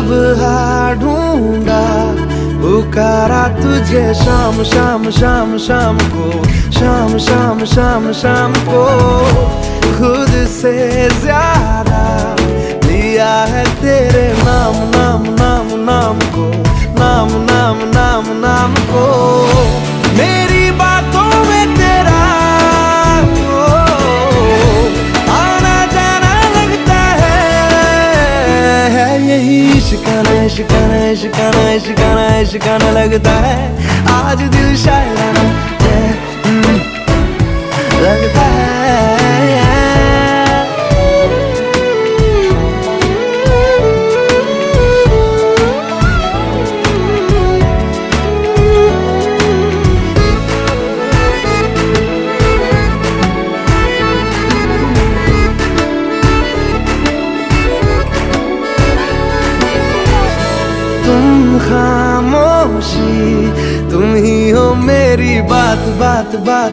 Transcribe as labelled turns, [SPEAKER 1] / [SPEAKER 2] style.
[SPEAKER 1] सुबह ढूंढा पुकारा तुझे शाम शाम शाम शाम को, शाम शाम शाम शाम को। खुद से ज्यादा लिया है तेरे नाम नाम नाम नाम को, नाम नाम नाम नाम को। मेरी बातों में तेरा आना जाना लगता है यही इश्काना इश्काना इश्काना इश्काना इश्काना लगता है। आज दिल शायराना लगता है। तुम खामोशी तुम ही हो मेरी बात बात बात।